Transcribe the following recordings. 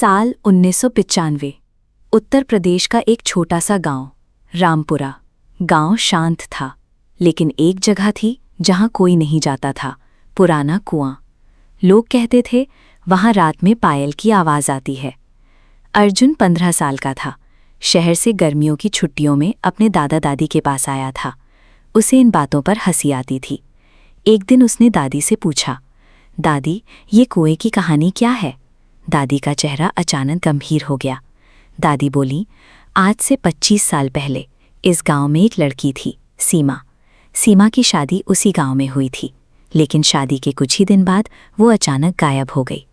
साल 1995। उत्तर प्रदेश का एक छोटा सा गांव, रामपुरा। गांव शांत था, लेकिन एक जगह थी जहां कोई नहीं जाता था, पुराना कुआं। लोग कहते थे वहां रात में पायल की आवाज आती है। अर्जुन 15 साल का था। शहर से गर्मियों की छुट्टियों में अपने दादा दादी के पास आया था। उसे इन बातों पर हंसी आती थी। एक दिन उसने दादी से पूछा, दादी, ये कुएं की कहानी क्या है? दादी का चेहरा अचानक गंभीर हो गया। दादी बोली, आज से 25 साल पहले इस गांव में एक लड़की थी, सीमा। सीमा की शादी उसी गांव में हुई थी, लेकिन शादी के कुछ ही दिन बाद वो अचानक गायब हो गई।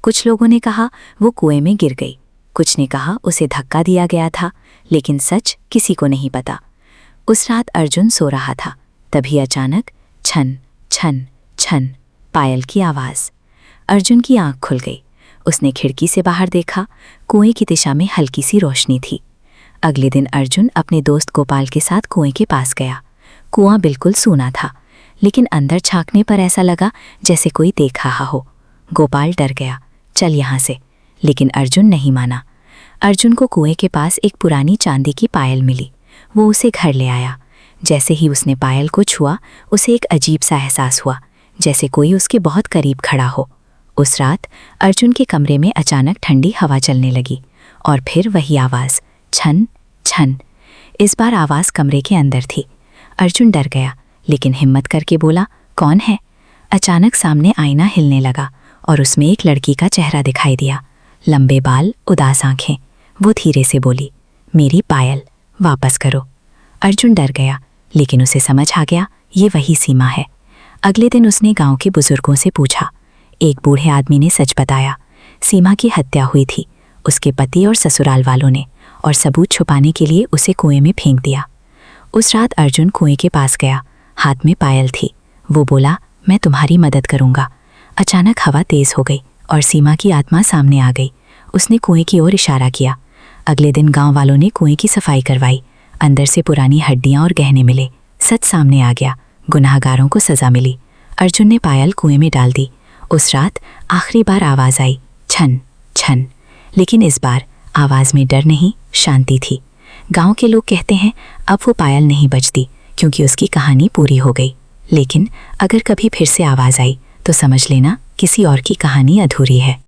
कुछ लोगों ने कहा वो कुएं में गिर गई, कुछ ने कहा उसे धक्का दिया गया था, लेकिन सच किसी को नहीं पता। उस रात अर्जुन सो रहा था, तभी अचानक छन छन छन पायल की आवाज़। अर्जुन की आंख खुल गई। उसने खिड़की से बाहर देखा, कुएं की दिशा में हल्की सी रोशनी थी। अगले दिन अर्जुन अपने दोस्त गोपाल के साथ कुएं के पास गया। कुआं बिल्कुल सूना था, लेकिन अंदर झांकने पर ऐसा लगा जैसे कोई देख रहा हो। गोपाल डर गया, चल यहाँ से, लेकिन अर्जुन नहीं माना। अर्जुन को कुएं के पास एक पुरानी चांदी की पायल मिली। वो उसे घर ले आया। जैसे ही उसने पायल को छुआ, उसे एक अजीब सा एहसास हुआ, जैसे कोई उसके बहुत करीब खड़ा हो। उस रात अर्जुन के कमरे में अचानक ठंडी हवा चलने लगी, और फिर वही आवाज़, छन छन। इस बार आवाज़ कमरे के अंदर थी। अर्जुन डर गया, लेकिन हिम्मत करके बोला, कौन है? अचानक सामने आईना हिलने लगा, और उसमें एक लड़की का चेहरा दिखाई दिया। लंबे बाल, उदास आंखें। वो धीरे से बोली, मेरी पायल वापस करो। अर्जुन डर गया, लेकिन उसे समझ आ गया ये वही सीमा है। अगले दिन उसने गांव के बुजुर्गों से पूछा। एक बूढ़े आदमी ने सच बताया, सीमा की हत्या हुई थी उसके पति और ससुराल वालों ने, और सबूत छुपाने के लिए उसे कुएं में फेंक दिया। उस रात अर्जुन कुएं के पास गया, हाथ में पायल थी। वो बोला, मैं तुम्हारी मदद करूंगा। अचानक हवा तेज हो गई और सीमा की आत्मा सामने आ गई। उसने कुएं की ओर इशारा किया। अगले दिन गांव वालों ने कुएं की सफाई करवाई। अंदर से पुरानी हड्डियां और गहने मिले। सच सामने आ गया, गुनाहगारों को सजा मिली। अर्जुन ने पायल कुएं में डाल दी। उस रात आखिरी बार आवाज़ आई, छन छन, लेकिन इस बार आवाज़ में डर नहीं, शांति थी। गांव के लोग कहते हैं अब वो पायल नहीं बचती, क्योंकि उसकी कहानी पूरी हो गई। लेकिन अगर कभी फिर से आवाज़ आई तो समझ लेना किसी और की कहानी अधूरी है।